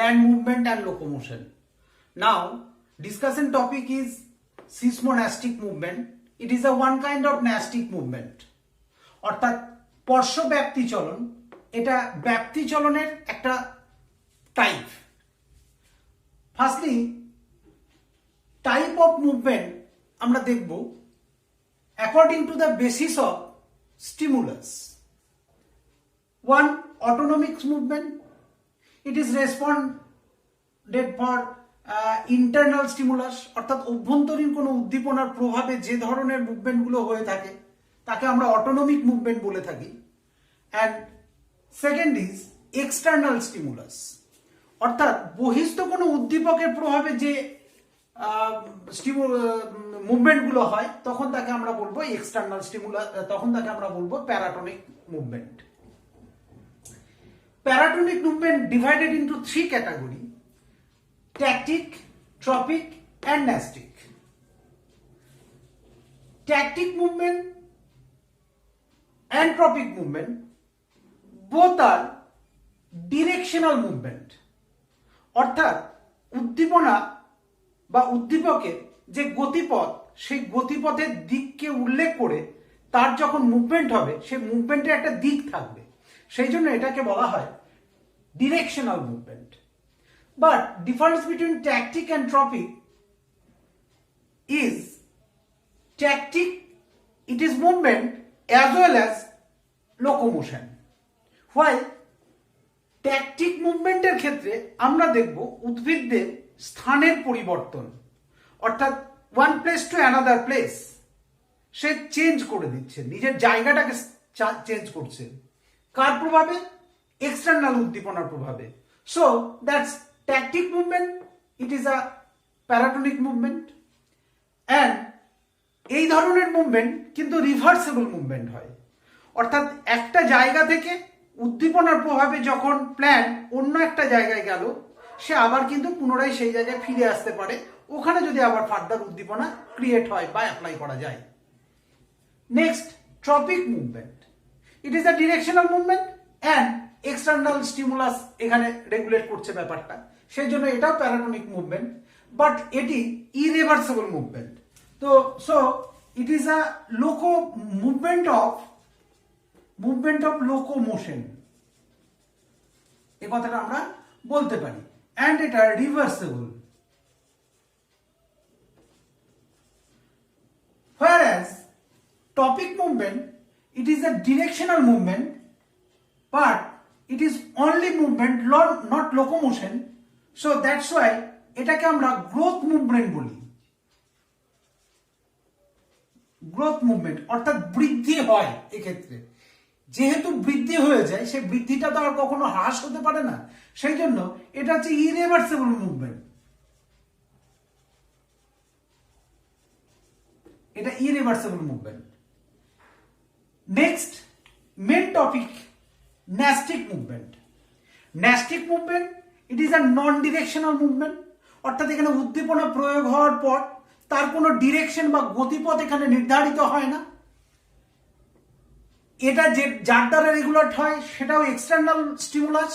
land movement and locomotion. Now, discussion topic is seismonastic movement. It is a one kind of nastic movement. অর্থাৎ স্পর্শ ব্যাপ্তি চলন, এটা ব্যাপ্তি চলনের একটা type. Firstly type of movement আমরা দেখব according to the basis of stimulus. One, autonomic movement, it is responded for internal stimulus, অর্থাৎ অভ্যন্তরীণ কোনো উদ্দীপনার প্রভাবে যে ধরনের মুভমেন্টগুলো হয়ে থাকে তাকে আমরা অটোনমিক মুভমেন্ট বলে থাকি। And second is external stimulus, অর্থাৎ বহিস্থ কোনো উদ্দীপকের প্রভাবে যে মুভমেন্টগুলো হয় তখন তাকে আমরা বলবো এক্সটার্নাল স্টিমুলাস, তখন তাকে আমরা বলবো paratonic movement. Paratonic movement divided into three category: tactic, tropic and nastic. Tactic movement and tropic movement both are directional movement, অর্থাৎ উদ্দীপনা বা উদ্দীপকের যে গতিপথ সেই গতিপথের দিককে উল্লেখ করে তার যখন মুভমেন্ট হবে সেই মুভমেন্টের একটা দিক থাকবে, সেই জন্য এটাকে বলা হয় directional movement. But difference between tactic and tropic is tactic, it is movement as well as locomotion. While tactic movement এর ক্ষেত্রে আমরা দেখব উদ্ভিদদের স্থানের পরিবর্তন, অর্থাৎ one place to another place say change করে দিচ্ছে, নিজের জায়গাটাকে চেঞ্জ করছে। কার প্রভাবে? এক্সটার্নাল উদ্দীপনার প্রভাবে। So that's tactic movement, it is a paratonic movement, and এই ধরনের মুভমেন্ট কিন্তু রিভার্সেবল মুভমেন্ট হয়, অর্থাৎ একটা জায়গা থেকে উদ্দীপনার প্রভাবে যখন প্ল্যান অন্য একটা জায়গায় গেল সে আবার কিন্তু পুনরায় সেই জায়গায় ফিরে আসতে পারে, ওখানে যদি আবার ফার্দার উদ্দীপনা ক্রিয়েট হয় বা অ্যাপ্লাই করা যায়। Next, tropic movement, it is a directional movement and external stimulus এখানে রেগুলেট করছে ব্যাপারটা, সেই জন্য এটাও প্যারাটনিক মুভমেন্ট, বাট এটি ইরিভার্সেবল মুভমেন্ট। তো so it is a movement of locomotion, এ কথাটা আমরা বলতে পারি, অ্যান্ড এটা reversible. Whereas topic movement, it is a directional movement, but it is only movement, not locomotion. So that's why এটাকে আমরা গ্রোথ মুভমেন্ট বলি। গ্রোথ মুভমেন্ট অর্থাৎ বৃদ্ধি হয়, এক্ষেত্রে যেহেতু বৃদ্ধি হয়ে যায় সেই বৃদ্ধিটা তো আর কখনো হ্রাস হতে পারে না, সেই জন্য এটা হচ্ছে ইরিভার্সেবল মুভমেন্ট, এটা irreversible movement. Next main topic, nastic movement. Nastic movement, it is a non-directional movement, অর্থাৎ এখানে উদ্দীপনা প্রয়োগ হওয়ার পর তার কোনো ডিরেকশন বা গতিপথ এখানে নির্ধারিত হয় না, এটা যে যার দ্বারা রেগুলেট হয় সেটাও এক্সটার্নাল স্টিমুলাস,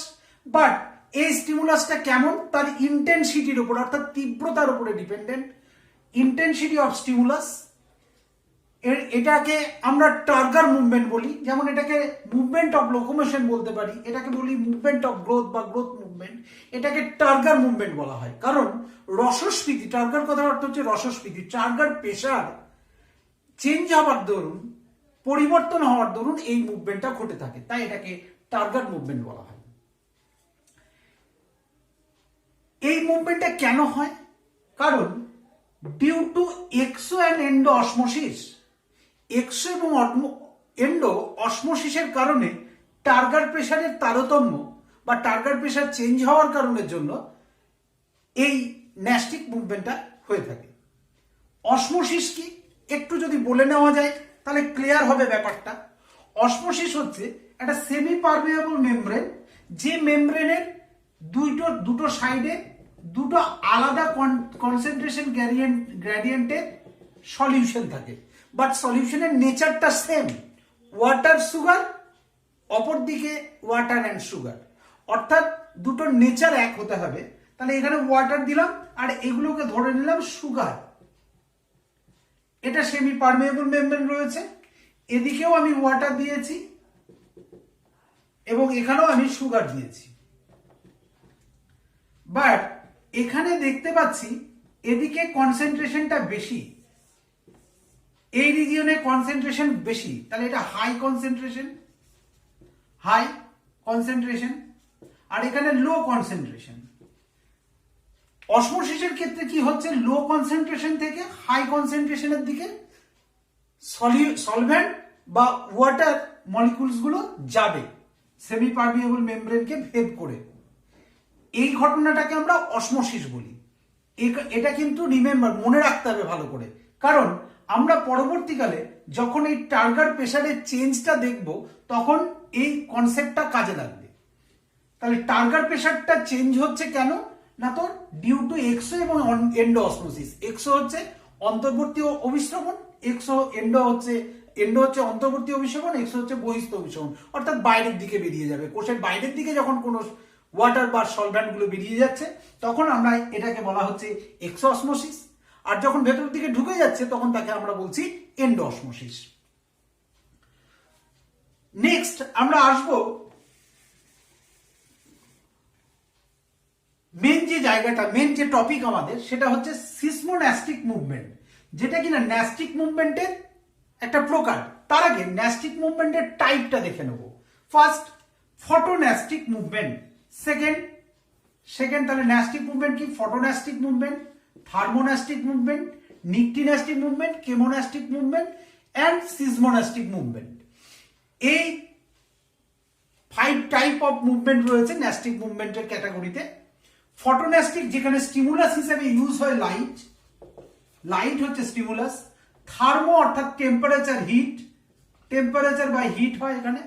বাট এই স্টিমুলাসটা কেমন, তার ইন্টেন্সিটির উপর অর্থাৎ তীব্রতার উপরে ডিপেন্ডেন্ট, ইন্টেন্সিটি অফ স্টিমুলাস। এটাকে আমরা টার্গার মুভমেন্ট বলি, যেমন এটাকে মুভমেন্ট অফ লোকোমোশন বলতে পারি, এটাকে বলি মুভমেন্ট অফ গ্রোথ বা গ্রোথ মুভমেন্ট, এটাকে টার্গার মুভমেন্ট বলা হয়। কারণ রসস্ফীতি, টার্গার কথার অর্থ হচ্ছে রসস্ফীতি, টার্গার প্রেশার চেঞ্জ হওয়ার দরুন, পরিবর্তন হওয়ার দরুন এই মুভমেন্টটা ঘটে থাকে, তাই এটাকে টার্গার মুভমেন্ট বলা হয়। এই মুভমেন্টটা কেন হয়? কারণ due to exo and endo osmosis, exo এবং এন্ডো অসমোসিসের কারণে টার্গার প্রেশারের তারতম্য বা টার্গার প্রেশার চেঞ্জ হওয়ার কারণের জন্য এই ন্যাস্টিক মুভমেন্টটা হয়ে থাকে। অসমোসিস কি একটু যদি বলে নেওয়া যায় তাহলে ক্লিয়ার হবে ব্যাপারটা। অসমোসিস হচ্ছে একটা সেমি পারমিয়েবল মেমব্রেন, যে মেমব্রেনের দুটো সাইডে দুটো আলাদা কনসেন্ট্রেশন গ্রেডিয়েন্টের সলিউশন থাকে, বাট সলিউশনের নেচারটা সেম, ওয়াটার সুগার, অপরদিকে ওয়াটার অ্যান্ড সুগার, অর্থাৎ দুটোর নেচার এক হতে হবে। তাহলে এখানে ওয়াটার দিলাম আর এগুলোকে ধরে নিলাম সুগার। এটা সেমি পারমেবল মেমব্রেন রয়েছে, এদিকেও আমি ওয়াটার দিয়েছি এবং এখানেও আমি সুগার দিয়েছি। বাট এখানে দেখতে পাচ্ছি এদিকে কনসেন্ট্রেশনটা বেশি, এই রিজিয়নে কনসেন্ট্রেশন বেশি, তাহলে এটা হাই কনসেন্ট্রেশন, আর এখানে লো কনসেন্ট্রেশন। অসমোসিসের ক্ষেত্রে কি হচ্ছে, লো কনসেন্ট্রেশন থেকে হাই কনসেন্ট্রেশনের দিকে সলভেন্ট বা ওয়াটার মলিকুলস গুলো যাবে সেমি পারমিয়েবল মেমব্রেনকে ভেদ করে। এই ঘটনাটাকে আমরা অসমোসিস বলি। এটা কিন্তু রিমেম্বার, মনে রাখতে হবে ভালো করে, কারণ আমরা পরবর্তীকালে যখন এই টার্গার প্রেসারের চেঞ্জটা দেখব তখন এই কনসেপ্টটা কাজে লাগবে। তাহলে টার্গার প্রেসারটা চেঞ্জ হচ্ছে কেন না, তো ডিউ টু এক্সো এবং এন্ডো অসমোসিস। এক্সো হচ্ছে অন্তর্বর্তী অভিস্রবণ, এন্ডো হচ্ছে অন্তর্বর্তী অভিস্রবণ, এক্সো হচ্ছে বহিস্থ অভিস্রবণ, অর্থাৎ বাইরের দিকে বেরিয়ে যাবে। কোষের বাইরের দিকে যখন কোনো ওয়াটার বা সলভেন্ট গুলো বেরিয়ে যাচ্ছে তখন আমরা এটাকে বলা হচ্ছে এক্সো অসমোসিস, আর যখন ভেতর দিকে ঢুকে যাচ্ছে তখন তাকে আমরা বলছি এন্ডো অসমোসিস। নেক্সট আমরা আসবো মেন যে জায়গাটা, মেন যে টপিক আমাদের, সেটা হচ্ছে সিসমোন্যাস্টিক মুভমেন্ট, যেটা কিনা ন্যাস্টিক মুভমেন্টের একটা প্রকার। তার আগে ন্যাস্টিক মুভমেন্টের টাইপটা দেখে নেব। ফার্স্ট ফটোন্যাস্টিক মুভমেন্ট, সেকেন্ড তাহলে ন্যাস্টিক মুভমেন্ট কি, photonastic movement, thermonastic movement, নিকটিন্যাস্টিক movement, chemonastic movement and seismonastic movement. এই 5 টাইপ অফ মুভমেন্ট রয়েছে ন্যাস্টিক মুভমেন্টের ক্যাটাগরিতে। ফটোন্যাস্টিক, যেখানে স্টিমুলাস হিসেবে ইউজ হয় লাইট হচ্ছে স্টিমুলাস। থার্মো অর্থাৎ টেম্পারেচার বা হিট হয় এখানে।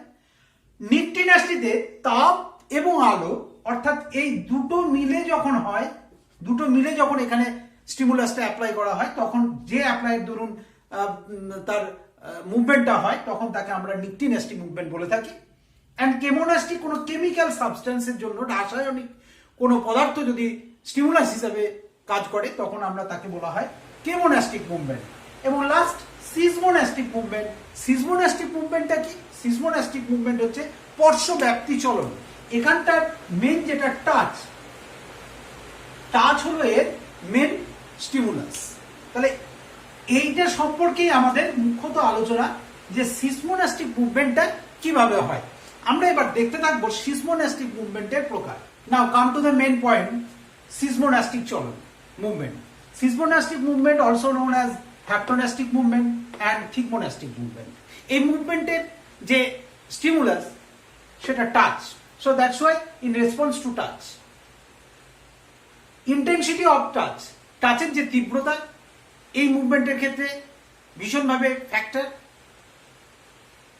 নিকটিন্যাস্টিতে তাপ এবং আলো, অর্থাৎ এই দুটো মিলে যখন এখানে স্টিমুলাসটা অ্যাপ্লাই করা হয় তখন যে অ্যাপ্লাইয়ের দরুন তার মুভমেন্টটা হয় তখন তাকে আমরা নিকটিন্যাস্টিক মুভমেন্ট বলে থাকি। অ্যান্ড কেমোন্যাস্টিক, কোনো কেমিক্যাল সাবস্টেন্সের জন্য, রাসায়নিক কোনো পদার্থ যদি স্টিমুলাস হিসেবে কাজ করে তখন আমরা তাকে বলা হয় কেমোন্যাস্টিক মুভমেন্ট। এবং লাস্ট সিসমোন্যাস্টিক মুভমেন্ট। সিসমোন্যাস্টিক মুভমেন্টটা কি, সিসমোন্যাস্টিক মুভমেন্ট হচ্ছে স্পর্শব্যাপ্তি চলন। এখানটার মেন যেটা টাচ হলো এর মেন স্টিমুলাস। তাহলে এইটা সম্পর্কেই আমাদের মুখ্যত আলোচনা, যে সিসমোন্যাস্টিক মুভমেন্টটা কিভাবে হয়। আমরা এবার দেখতে থাকবো সিসমোন্যাস্টিক মুভমেন্টের প্রকার। Now come to the main point, seismonastic চলন movement. Seismonastic movement also known as haptonastic movement and thigmonastic movement. এই মুভমেন্টের যে স্টিমুলাস সেটা touch, so that's why in response to touch. Intensity of টাচের যে তীব্রতা এই মুভমেন্টের ক্ষেত্রে ভীষণভাবে ফ্যাক্টর।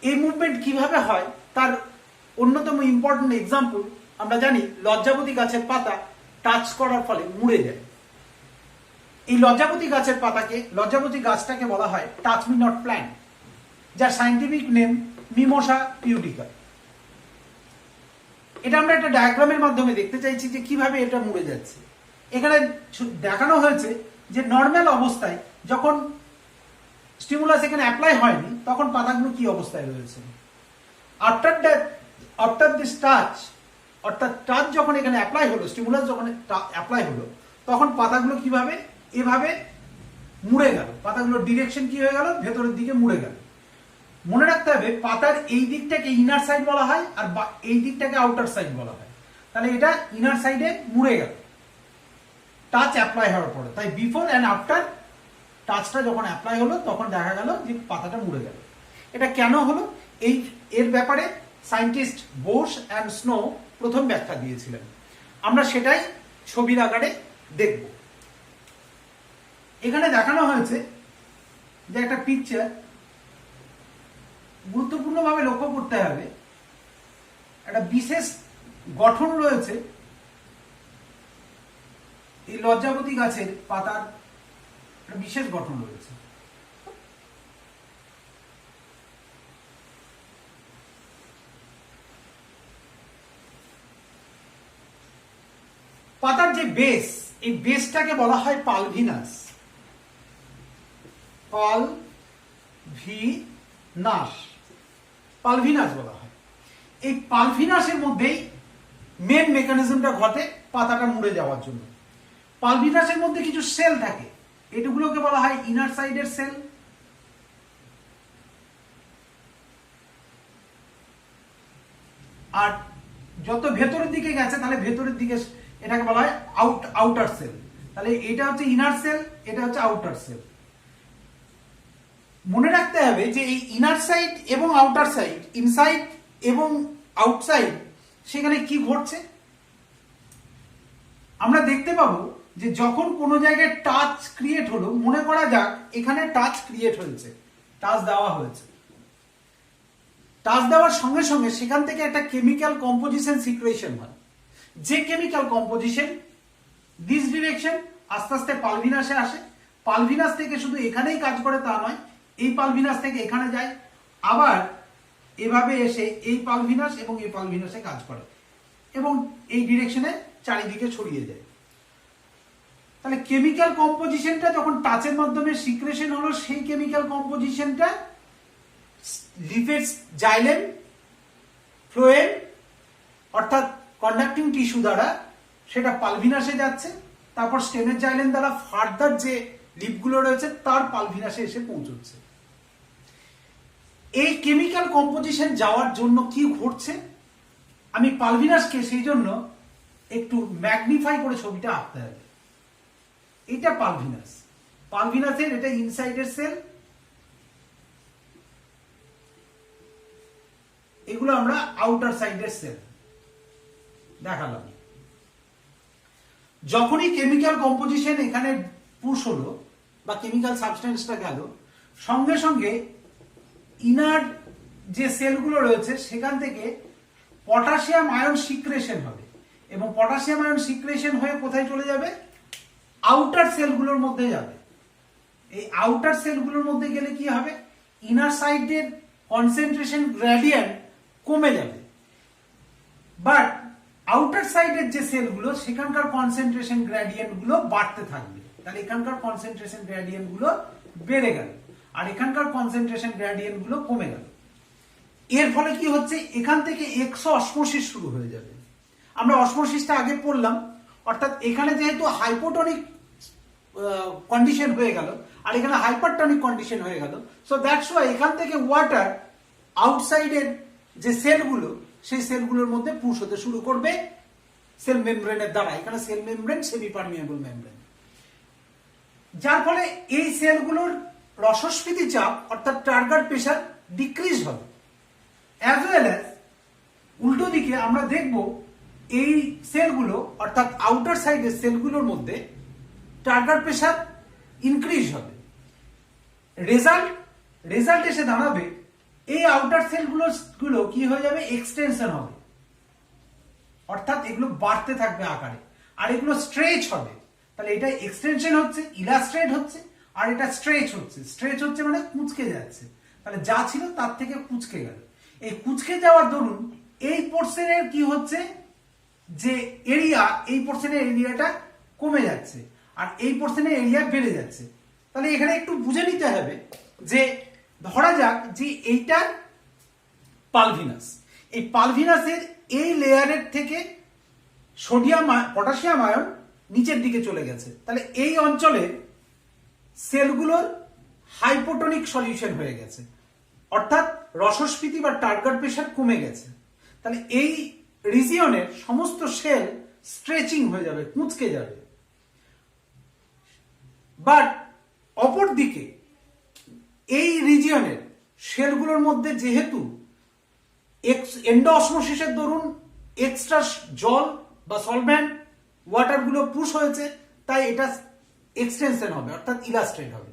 এই মুভমেন্ট কিভাবে হয় তার অন্যতম ইম্পর্টেন্ট এক্সাম্পল আমরা জানি, লজ্জাবতী গাছের পাতা টাচ করার ফলে মুড়ে যায়। এই লজ্জাবতী গাছটাকে বলা হয় টাচ মি নট প্ল্যান্ট, যার সাইন্টিফিক নেম মিমোসা পিউডিকা। এটা আমরা একটা ডায়াগ্রামের মাধ্যমে দেখতে চাইছি যে কিভাবে এটা মুড়ে যাচ্ছে। এখানে দেখানো হয়েছে যে নর্মাল অবস্থায় যখন স্টিমুলাস এখানে অ্যাপ্লাই হয়নি তখন পাতাগুলো কি অবস্থায় রয়েছে। আফটার দিস টাচ, অর্থাৎ টাচ যখন এখানে অ্যাপ্লাই হলো, স্টিমুলাস যখন অ্যাপ্লাই হলো তখন পাতাগুলো কিভাবে এভাবে মুড়ে গেল। পাতাগুলোর ডিরেকশন কি হয়ে গেল, ভেতরের দিকে মুড়ে গেল। মনে রাখতে হবে পাতার এই দিকটাকে ইনার সাইড বলা হয় আর এই দিকটাকে আউটার সাইড বলা হয়। তাহলে এটা ইনার সাইডে মুড়ে গেল টাচ অ্যাপ্লাই হওয়ার পরে। তাই বিফোর অ্যান্ড আফটার টাচটা যখন অ্যাপ্লাই হলো তখন দেখা গেল যে পাতাটা মুড়ে গেল। এটা কেন হলো এর ব্যাপারে সায়েন্টিস্ট বোস অ্যান্ড স্নো প্রথম ব্যাখ্যা দিয়েছিলেন। আমরা সেটাই ছবির আকারে দেখব। এখানে দেখানো হয়েছে যে একটা পিকচার, গুরুত্বপূর্ণভাবে লক্ষ্য করতে হবে একটা বিশেষ গঠন রয়েছে এই লজ্জাবতী গাছের পাতার, একটা বিশেষ গঠন রয়েছে। পাতার যে বেস, এই বেসটাকে বলা হয় পালভিনাস। পালভিনাস বলা হয়। এই পালভিনাসের মধ্যেই মেন মেকানিজমটা ঘটে পাতাটা মুড়ে যাওয়ার জন্য। পালভিনাসের মধ্যে কিছু সেল থাকে, এগুলোকে বলা হয় ইনার সাইডের সেল। আর যত ভেতরের দিকে গেছে তাহলে ভেতরের দিকে এটাকে বলা হয় আউটার সেল। তাহলে এটা হচ্ছে ইনার সেল, এটা হচ্ছে আউটার সেল। মনে রাখতে হবে যে এই ইনার সাইড এবং আউটার সাইড, ইনসাইড এবং আউটসাইড, সেখানে কি ঘটছে আমরা দেখতে পাবো যে যখন কোনো জায়গায় টাচ ক্রিয়েট হলো, মনে করা যাক এখানে টাচ ক্রিয়েট হয়েছে, টাচ দেওয়া হয়েছে, টাচ দেওয়ার সঙ্গে সঙ্গে সেখান থেকে একটা কেমিক্যাল কম্পোজিশন সিক্রেশন হয়। যে কেমিক্যাল কম্পোজিশন দিস ডিরেকশন আস্তে আস্তে পালভিনাসে আসে। পালভিনাস থেকে শুধু এখানেই কাজ করে তা নয়, এই পালভিনাস থেকে এখানে যায়, আবার এভাবে এসে এই পালভিনাস এবং এই পালভিনাসে কাজ করে এবং এই ডিরেকশনে চারিদিকে ছড়িয়ে যায়। তাহলে কেমিক্যাল কম্পোজিশনটা যখন টাচের মাধ্যমে সিক্রেশন হলো, সেই কেমিক্যাল কম্পোজিশনটা লিফের জাইলেম, ফ্লোয়েম অর্থাৎ কন্ডাক্টিং টিস্যু দ্বারা সেটা পালভিনাসে যাচ্ছে, তারপর স্টেমের জাইলেম দ্বারা ফার্দার যে লিপগুলো রয়েছে তার পালভিনাসে এসে পৌঁছচ্ছে। এই কেমিক্যাল কম্পোজিশন যাওয়ার জন্য কি ঘটছে, আমি পালভিনাসকে সেই জন্য একটু ম্যাগনিফাই করে ছবিটা আঁকতে হবে। এটা পালভিনাস, পালভিনাসের এটা ইনসাইডের সেল, এগুলো আমরা আউটার সাইডের সেল দেখালাম। যখনই কেমিক্যাল কম্পোজিশন এখানে পুশ হলো বা কেমিক্যাল সাবস্টেন্সটা গেল, সঙ্গে সঙ্গে ইনার যে সেলগুলো রয়েছে সেখান থেকে পটাশিয়াম আয়ন সিক্রেশন হবে এবং পটাশিয়াম আয়ন সিক্রেশন হয়ে কোথায় চলে যাবে, আউটার সেলগুলোর মধ্যে যাবে। এই আউটার সেলগুলোর মধ্যে গেলে কি হবে, ইনার সাইডের কনসেন্ট্রেশন গ্রেডিয়েন্ট কমে যাবে, বাট আউটার সাইডের যে সেলগুলো সেখানকার কনসেন্ট্রেশন গ্রেডিয়েন্ট গুলো বাড়তে থাকবে। তাহলে এখানকার কনসেন্ট্রেশন গ্রেডিয়েন্ট গুলো বেড়ে গেল আর এখানকার কনসেন্ট্রেশন গ্রেডিয়েন্ট গুলো কমে গেল। এর ফলে কি হচ্ছে, এখান থেকে এক্সো অসমোসিস শুরু হয়ে যাবে। আমরা অসমোসিসটা আগে পড়লাম, অর্থাৎ এখানে যেহেতু হাইপোটনিক কন্ডিশন হয়ে গেল আর এখানে হাইপারটনিক কন্ডিশন হয়ে গেল, সো দ্যাটস ওয়াই এখান থেকে ওয়াটার আউটসাইডের যে সেলগুলো সেই সেলগুলোর মধ্যে পুশ হতে শুরু করবে সেল মেমব্রেনের দ্বারা। এখানে cell membrane semi permeable membrane, যার ফলে এই সেলগুলোর রসস্ফীতি চাপ অর্থাৎ টার্গেট প্রেসার ডিক্রিজ হবে। অ্যাজ ওয়েল অ্যাজ উল্টো দিকে আমরা দেখব এই সেলগুলো অর্থাৎ আউটার সাইডের সেলগুলোর মধ্যে টার্গেট প্রেসার ইনক্রিজ হবে। রেজাল্ট এসে দাঁড়াবে এই আউটার সেলগুলো কি হয়ে যাবে, এক্সটেনশন হবে, অর্থাৎ এগুলো বাড়তে থাকবে আকারে আর এগুলো স্ট্রেচ হবে। তাহলে এটা এক্সটেনশন হচ্ছে, ইলাস্ট্রেট হচ্ছে, আর এটা স্ট্রেচ হচ্ছে। স্ট্রেচ হচ্ছে মানে কুঁচকে যাচ্ছে, তাহলে যা ছিল তার থেকে কুঁচকে গেল। এই কুঁচকে যাওয়ার দরুন এই পোর্শনের কি হচ্ছে, যে এরিয়া, এই পোর্শনের এরিয়াটা কমে যাচ্ছে আর এই পোর্শনের এরিয়া বেড়ে যাচ্ছে। তাহলে এখানে একটু বুঝে নিতে হবে যে ধরা যাক যে এইটা পালভিনাস, এই পালভিনাসের এই লেয়ারের থেকে পটাশিয়াম আয়ন নিচের দিকে চলে গেছে। তাহলে এই অঞ্চলের সেলগুলোর হাইপোটনিক সলিউশন হয়ে গেছে, অর্থাৎ রসস্ফীতি বা টার্গেট প্রেসার কমে গেছে। তাহলে এই রিজিয়নের সমস্ত সেল স্ট্রেচিং হয়ে যাবে, কুঁচকে যাবে। বাট অপর দিকে এই রিজিয়নের সেলগুলোর মধ্যে যেহেতু এন্ডোঅসমোসিসের দরুন এক্সট্রা জল বা সলভেন্ট ওয়াটার গুলো পুশ হয়েছে, তাই এটা এক্সটেনশন হবে অর্থাৎ ইলাস্ট্রেট হবে।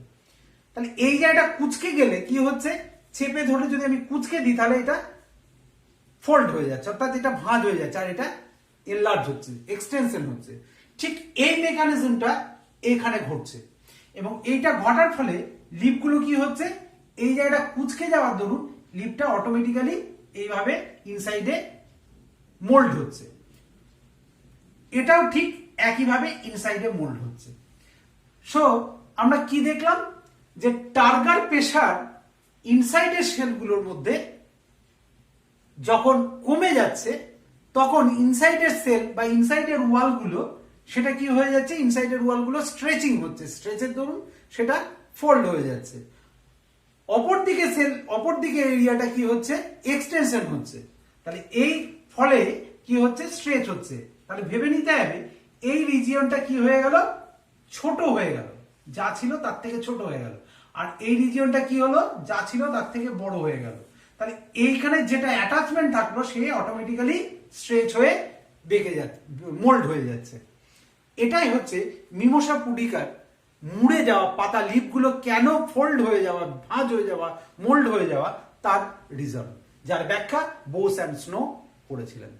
তাহলে এই জায়গাটা কুঁচকে গেলে কি হচ্ছে, চেপে ধরে যদি আমি কুঁচকে দিই তাহলে এটা ফোল্ড হয়ে যাচ্ছে, অর্থাৎ এটা ভাঁজ হয়ে যাচ্ছে আর এটা এনলার্জ হচ্ছে, এক্সটেনশন হচ্ছে। ঠিক এই মেকানিজমটা এখানে ঘটছে এবং এইটা ঘটার ফলে লিপগুলো কি হচ্ছে, এই জায়গাটা কুঁচকে যাওয়ার দরুন লিপটা অটোমেটিক্যালি এইভাবে ইনসাইডে মোল্ড হচ্ছে। এটাও ঠিক একইভাবে ইনসাইডে মোল্ড হচ্ছে। সো আমরা কি দেখলাম, যে টার্গার প্রেসার ইনসাইডের সেলগুলোর মধ্যে যখন কমে যাচ্ছে তখন ইনসাইডের সেল বা ইনসাইডের ওয়ালগুলো সেটা কি হয়ে যাচ্ছে, ইনসাইডের ওয়ালগুলো স্ট্রেচিং হচ্ছে, স্ট্রেচের দরুন সেটা ফোল্ড হয়ে যাচ্ছে। অপরদিকে এরিয়াটা কি হচ্ছে, এক্সটেনশন হচ্ছে। তাহলে এই ফলে কি হচ্ছে, স্ট্রেচ হচ্ছে। তাহলে ভেবে নিতে হবে এই রিজিয়নটা কি হয়ে গেল, ছোট হয়ে গেল, যা ছিল তার থেকে ছোট হয়ে গেল। আর এই রিজিয়নটা কি হলো, যা ছিল তার থেকে বড় হয়ে গেল। তাহলে এইখানে যেটা অ্যাটাচমেন্ট থাকলো সে অটোমেটিক্যালি স্ট্রেচ হয়ে বেঁকে যাচ্ছে, মোল্ড হয়ে যাচ্ছে। এটাই হচ্ছে মিমোসা পুডিকার মুড়ে যাওয়া পাতা লিফগুলো কেন ফোল্ড হয়ে যাওয়া, ভাঁজ হয়ে যাওয়া, মোল্ড হয়ে যাওয়া তার রিজন, যার ব্যাখ্যা বোস অ্যান্ড স্নো করেছিলেন।